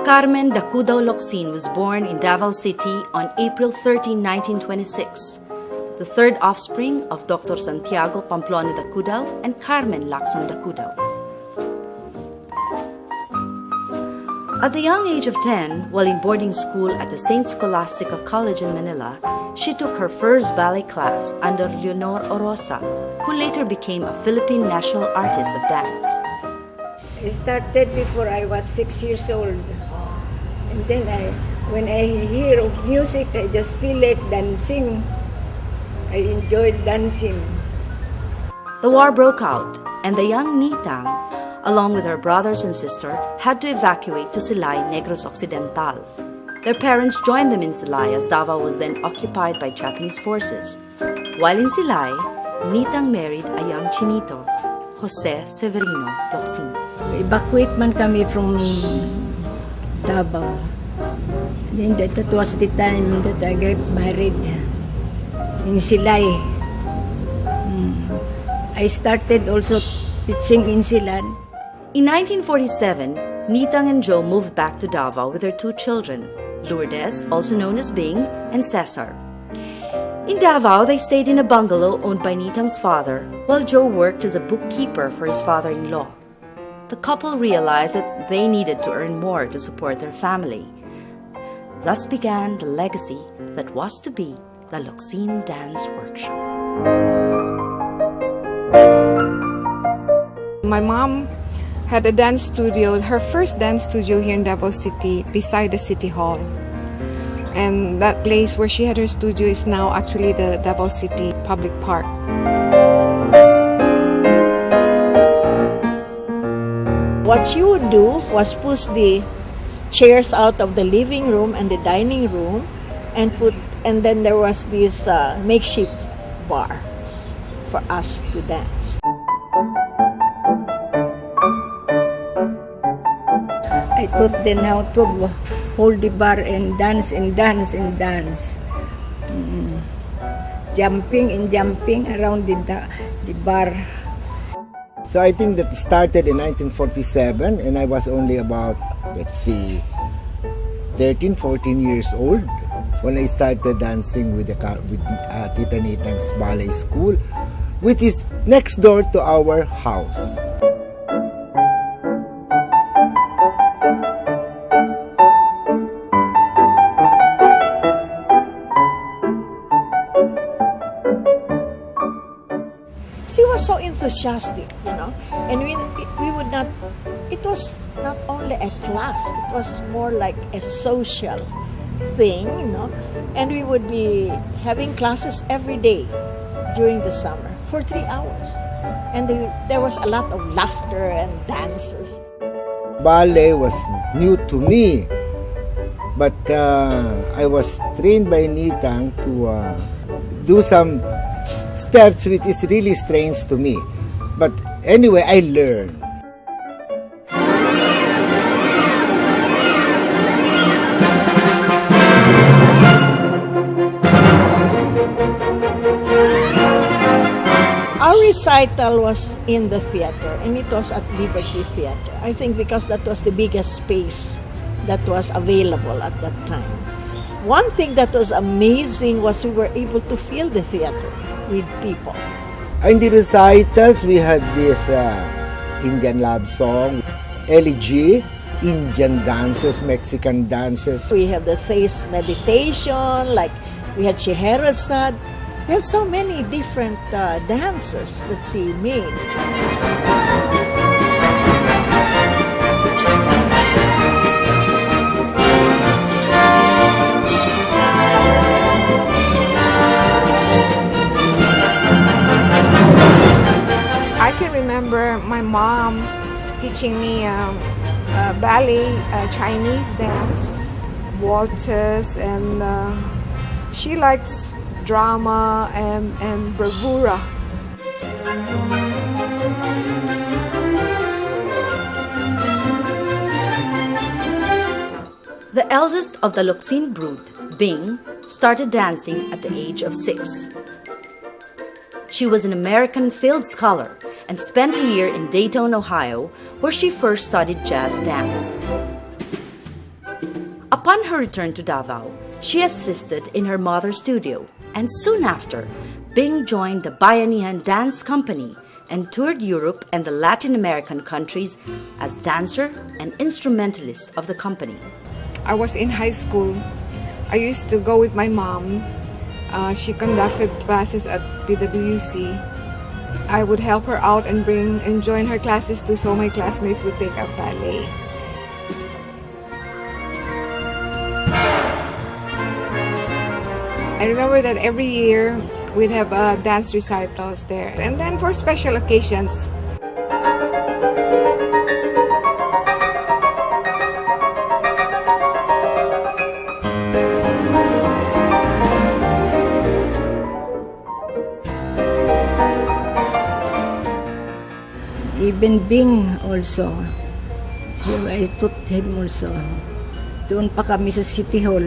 Carmen D. Locsin was born in Davao City on April 13, 1926, the third offspring of Dr. Santiago Pamplona D. and Carmen Locsin D. At the young age of 10, while in boarding school at the St. Scholastica College in Manila, she took her first ballet class under Leonor Orosa, who later became a Philippine national artist of dance. I started before I was 6 years old. And then when I hear of music, I just feel like dancing. I enjoyed dancing. The war broke out, and the young Nitang, along with her brothers and sister, had to evacuate to Silay, Negros Occidental. Their parents joined them in Silay as Davao was then occupied by Japanese forces. While in Silay, Nitang married a young Chinito, Jose Severino Locsin. Evacuate man kami from Davao. Then that was the time that I got married in Silay. I started also teaching in Silan. In 1947, Nitang and Joe moved back to Davao with their two children, Lourdes, also known as Bing, and Cesar. In Davao, they stayed in a bungalow owned by Nitang's father, while Joe worked as a bookkeeper for his father-in-law. The couple realized that they needed to earn more to support their family. Thus began the legacy that was to be the Locsin Dance Workshop. My mom had a dance studio, her first dance studio here in Davao City, beside the City Hall. And that place where she had her studio is now actually the Davao City Public Park. What she would do was push the chairs out of the living room and the dining room and then there was these makeshift bars for us to dance. I taught them how to hold the bar and dance and dance and dance. Jumping and jumping around the bar. So I think that started in 1947 and I was only about, 13, 14 years old when I started dancing with Tita Nitang's ballet school, which is next door to our house. She was so enthusiastic, and we would not, it was not only a class, it was more like a social thing, and we would be having classes every day during the summer for 3 hours. And there was a lot of laughter and dances. Ballet was new to me, but I was trained by Nitang to do some steps which is really strange to me. But anyway, I learned. Our recital was in the theater, and it was at Liberty Theater. I think because that was the biggest space that was available at that time. One thing that was amazing was we were able to fill the theater with people. In the recitals, we had this Indian love song, elegy, Indian dances, Mexican dances. We have the face meditation, like we had Scheherazade. We have so many different dances that she made. I can remember my mom teaching me ballet, Chinese dance, waltzes, and she likes drama and bravura. The eldest of the Locsin brood, Bing, started dancing at the age of 6. She was an American field scholar and spent a year in Dayton, Ohio, where she first studied jazz dance. Upon her return to Davao, she assisted in her mother's studio, and soon after, Bing joined the Bayanihan Dance Company and toured Europe and the Latin American countries as dancer and instrumentalist of the company. I was in high school. I used to go with my mom. She conducted classes at PWC. I would help her out and join her classes too, so my classmates would take up ballet. I remember that every year we'd have dance recitals there, and then for special occasions. Even Bing also. I taught him also. Doon pa kami sa City Hall.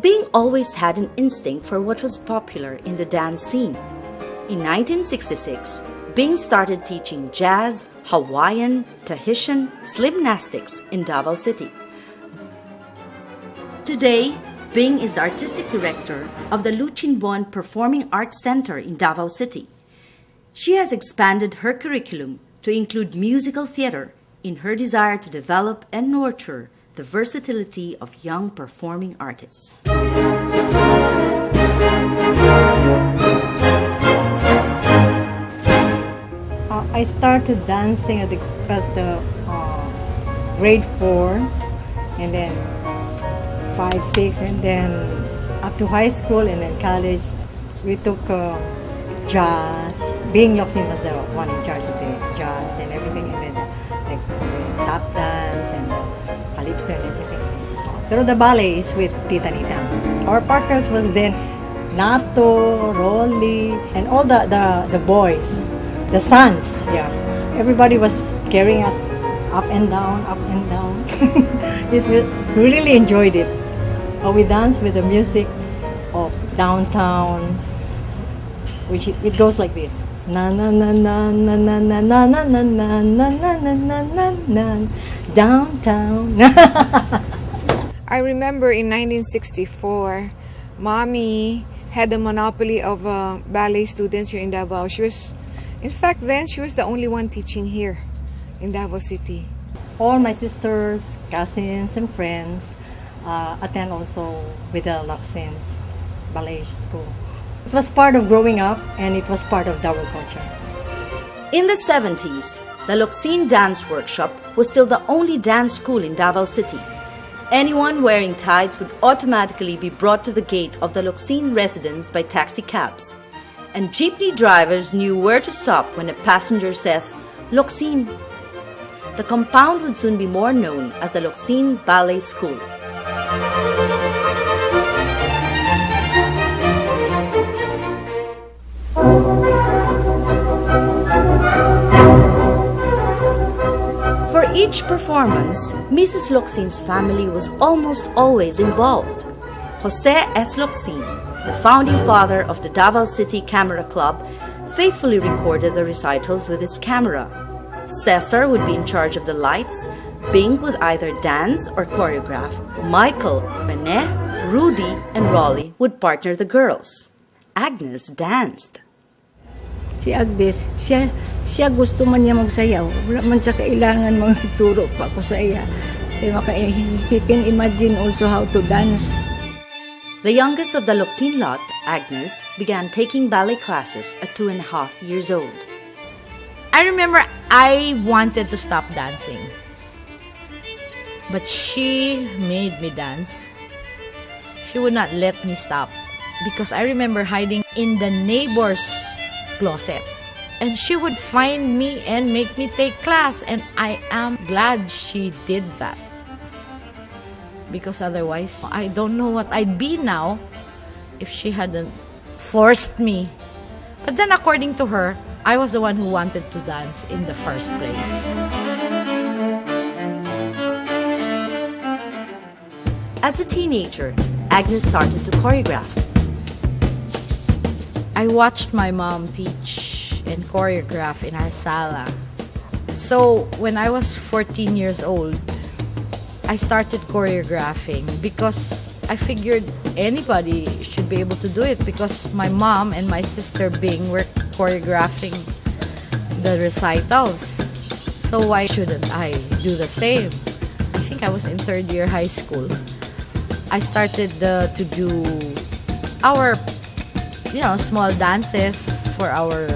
Bing always had an instinct for what was popular in the dance scene. In 1966, Bing started teaching jazz, Hawaiian, Tahitian, gymnastics in Davao City. Today, Bing is the artistic director of the Locsin Performing Arts Center in Davao City. She has expanded her curriculum to include musical theater in her desire to develop and nurture the versatility of young performing artists. I started dancing at the grade 4, and then 5, 6, and then up to high school, and then college. We took jazz. Being Locsin was the one in charge of the jazz and everything, and then the tap dance and the calypso and everything. Pero the ballet is with Tita Nita. Our partners was then Nato, Rolly, and all the boys, the sons. Yeah, everybody was carrying us up and down, up and down. Yes, we really enjoyed it. We danced with the music of downtown, which it goes like this: na na na na na na na na na na na na na na na na downtown. I remember in 1964, Mommy had the monopoly of ballet students here in Davao. In fact, then she was the only one teaching here in Davao City. All my sisters, cousins, and friends attend also with the Locsin's ballet school. It was part of growing up, and it was part of Davao culture. In the 70s, the Locsin Dance Workshop was still the only dance school in Davao City. Anyone wearing tights would automatically be brought to the gate of the Locsin residence by taxi cabs. And jeepney drivers knew where to stop when a passenger says, "Locsin." The compound would soon be more known as the Locsin Ballet School. For each performance, Mrs. Locsin's family was almost always involved. Jose S. Locsin, the founding father of the Davao City Camera Club, faithfully recorded the recitals with his camera. Cesar would be in charge of the lights, Bing would either dance or choreograph, Michael, Rene, Rudy, and Rolly would partner the girls. Agnes danced. Si Agnes, siya gusto man niya magsayaw. Wala man siya kailangan magturo pa ako sa iya. He can imagine also how to dance. The youngest of the Locsin lot, Agnes, began taking ballet classes at 2.5 years old. I remember I wanted to stop dancing, but she made me dance. She would not let me stop because I remember hiding in the neighbor's closet, and she would find me and make me take class, and I am glad she did that. because otherwise I don't know what I'd be now if she hadn't forced me. But then according to her, I was the one who wanted to dance in the first place. As a teenager, Agnes started to choreograph. I watched my mom teach and choreograph in our sala. So when I was 14 years old, I started choreographing because I figured anybody should be able to do it, because my mom and my sister Bing were choreographing the recitals. So why shouldn't I do the same? I think I was in third year high school. I started to do our small dances for our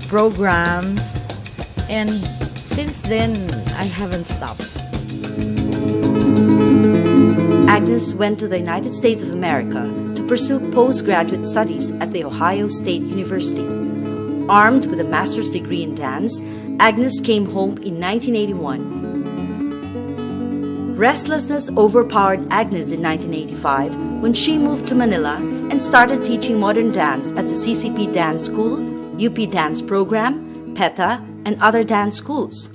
programs, and since then I haven't stopped. Agnes went to the United States of America to pursue postgraduate studies at the Ohio State University. Armed with a master's degree in dance, Agnes came home in 1981. Restlessness overpowered Agnes in 1985 when she moved to Manila and started teaching modern dance at the CCP Dance School, UP Dance Program, PETA, and other dance schools.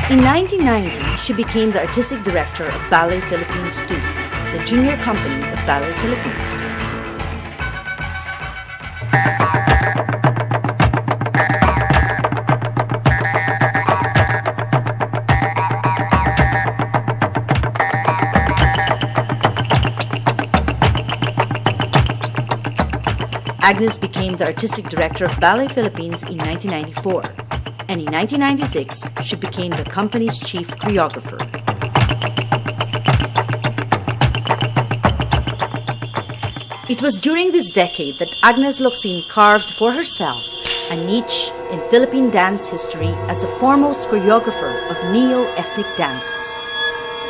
In 1990, she became the artistic director of Ballet Philippines II, the junior company of Ballet Philippines. Agnes became the artistic director of Ballet Philippines in 1994. And in 1996, she became the company's chief choreographer. It was during this decade that Agnes Locsin carved for herself a niche in Philippine dance history as the foremost choreographer of neo-ethnic dances.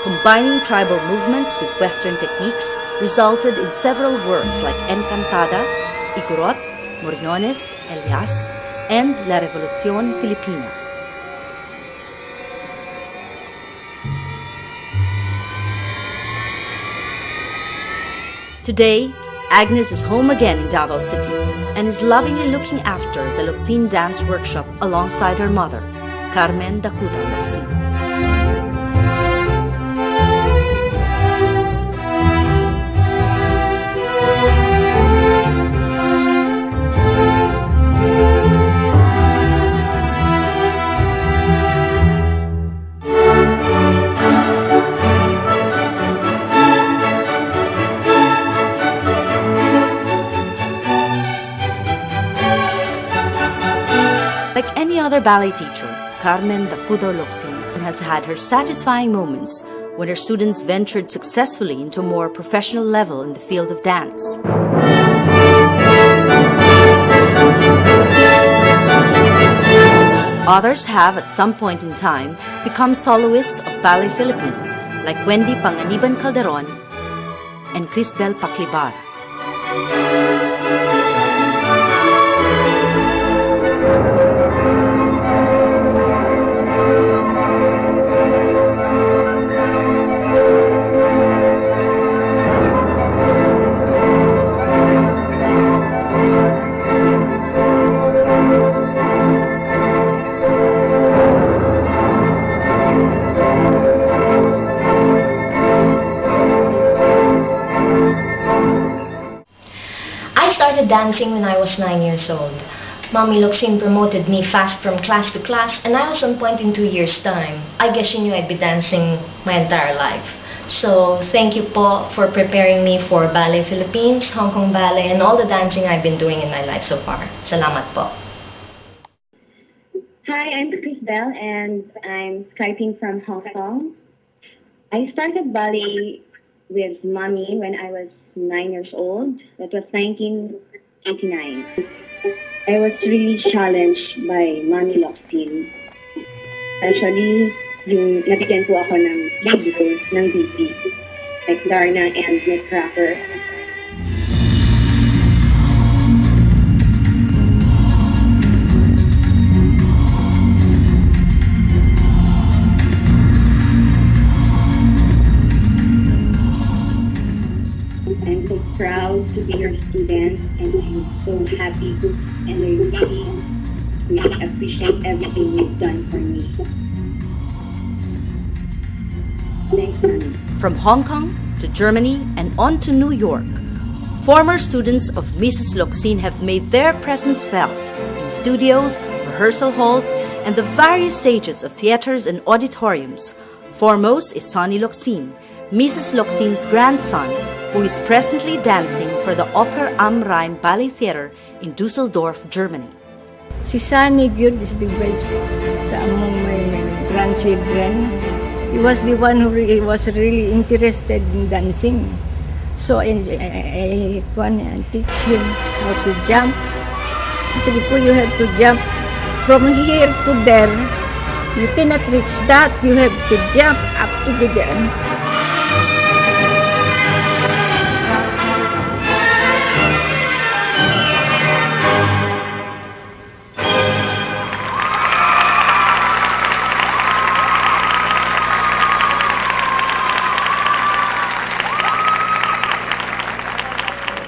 Combining tribal movements with Western techniques resulted in several works like Encantada, Igorot, Moriones, Elias, and La Revolución Filipina. Today, Agnes is home again in Davao City and is lovingly looking after the Locsin Dance Workshop alongside her mother, Carmen D. Locsin. Like any other ballet teacher, Carmen D. Locsin has had her satisfying moments when her students ventured successfully into a more professional level in the field of dance. Others have, at some point in time, become soloists of Ballet Philippines, like Wendy Panganiban Calderon and Crisbel Paclibar. Dancing when I was 9 years old. Mommy Locsin promoted me fast from class to class, and I was on point in 2 years' time. I guess she knew I'd be dancing my entire life. So thank you po for preparing me for Ballet Philippines, Hong Kong Ballet, and all the dancing I've been doing in my life so far. Salamat po. Hi, I'm Crisbel, and I'm Skyping from Hong Kong. I started ballet with Mommy when I was 9 years old. That was 1989. I was really challenged by Mommy Locsin, especially yung nabigyan po ako ng baby ng baby, like Darna and Miss Rapper. I'm so proud to be your student, and I'm so happy, and I really appreciate everything you've done for me. Thanks, Mami. From Hong Kong to Germany and on to New York, former students of Mrs. Locsin have made their presence felt in studios, rehearsal halls, and the various stages of theaters and auditoriums. Foremost is Sonny Locsin, Mrs. Locsin's grandson, who is presently dancing for the Oper am Rhein Ballet Theater in Dusseldorf, Germany. Si Sunny Good is the best sa among may grandchildren. He was the one who was really interested in dancing. So I teach him how to jump. Sabi ko, you have to jump from here to there. You cannot reach that. You have to jump up to there.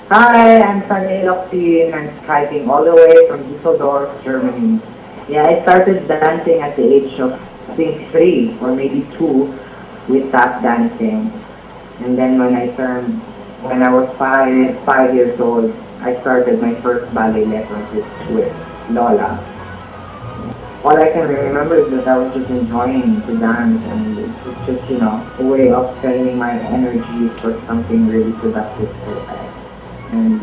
Hi, I'm Sunny Locsin. I'm Skyping all the way from Düsseldorf, Germany. Yeah, I started dancing at the age of, I think, 3 or maybe 2 with tap dancing. And then when I was 5 years old, I started my first ballet lessons with Lola. All I can remember is that I was just enjoying to dance, and it was just, a way of spending my energy for something really productive for life. And,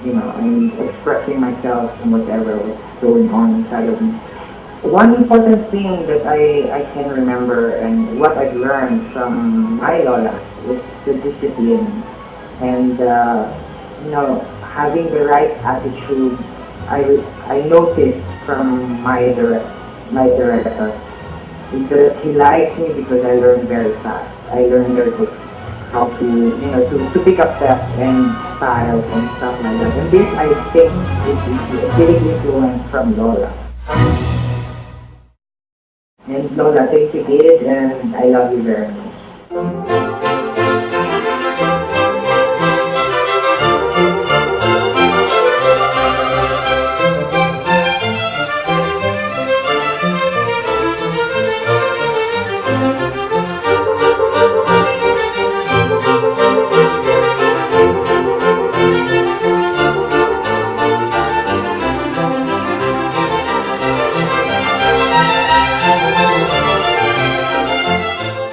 I'm expressing myself and whatever was going on inside of me. One important thing that I can remember and what I've learned from my Lola is the discipline and, having the right attitude. I noticed from my director is that he likes me because I learn very fast. I learn very quick how to pick up steps and styles and stuff like that. And this, I think, is a big influence from Lola. And Lola, thank you, kid, and I love you very much.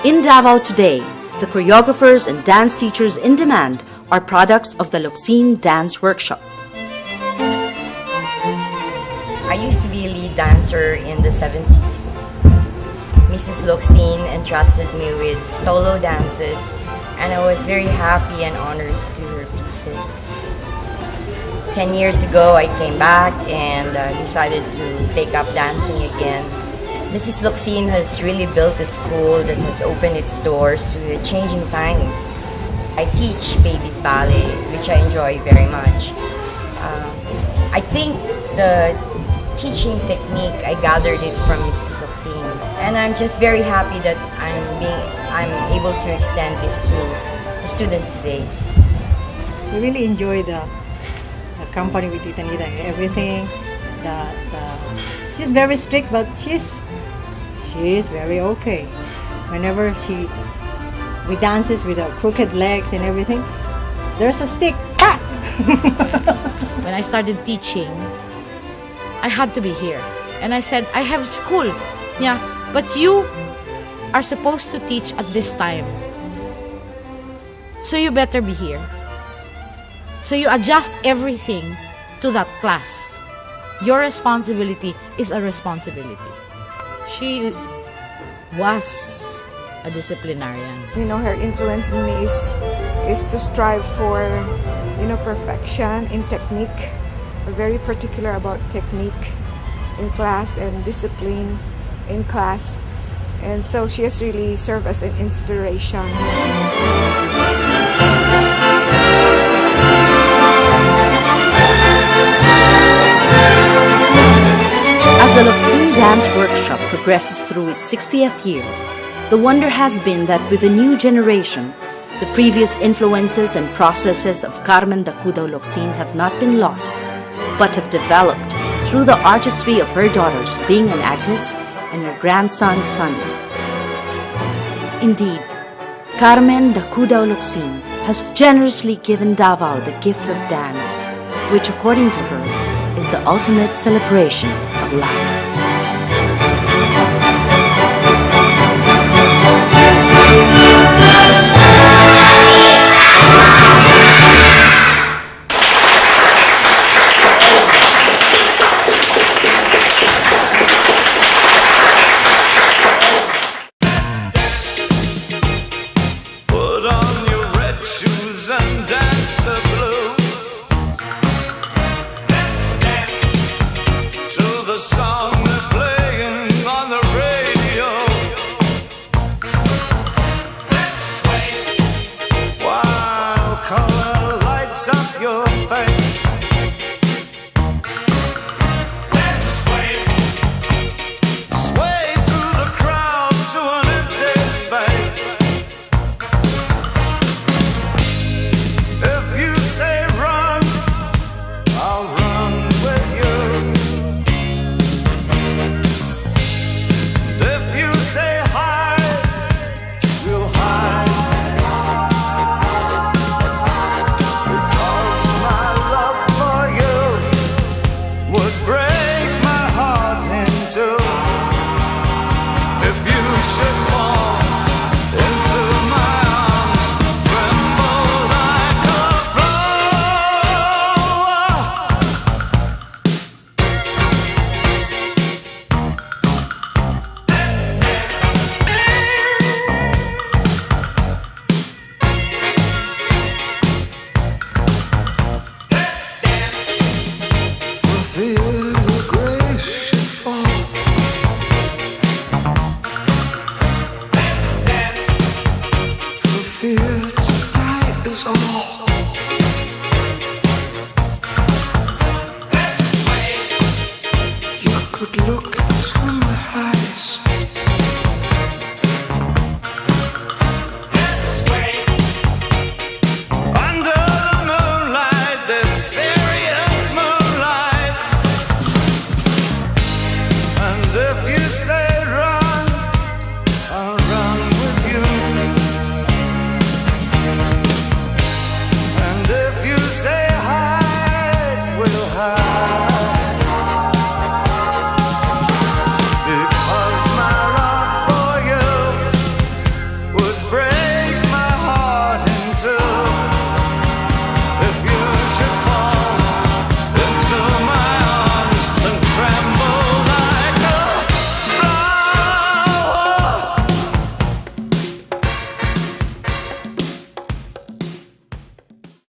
In Davao today, the choreographers and dance teachers in demand are products of the Locsin Dance Workshop. I used to be a lead dancer in the 70s. Mrs. Locsin entrusted me with solo dances, and I was very happy and honored to do her pieces. 10 years ago, I came back and decided to take up dancing again. Mrs. Locsin has really built a school that has opened its doors to the changing times. I teach babies ballet, which I enjoy very much. I think the teaching technique, I gathered it from Mrs. Locsin, and I'm just very happy that I'm able to extend this to the student today. I really enjoy the company with Tita Nita and everything. She's very strict, but she's very okay. Whenever we dances with our crooked legs and everything, there's a stick. When I started teaching, I had to be here. And I said, I have school. Yeah, but you are supposed to teach at this time. So you better be here. So you adjust everything to that class. Your responsibility is a responsibility. She was a disciplinarian. Her influence in me is to strive for, perfection in technique. We're very particular about technique in class and discipline in class. And so she has really served as an inspiration. As the Locsin Dance Workshop progresses through its 60th year, the wonder has been that with the new generation, the previous influences and processes of Carmen D. Locsin have not been lost, but have developed through the artistry of her daughters, Bing and Agnes, and her grandson, Sonny. Indeed, Carmen D. Locsin has generously given Davao the gift of dance, which according to her is the ultimate celebration of life.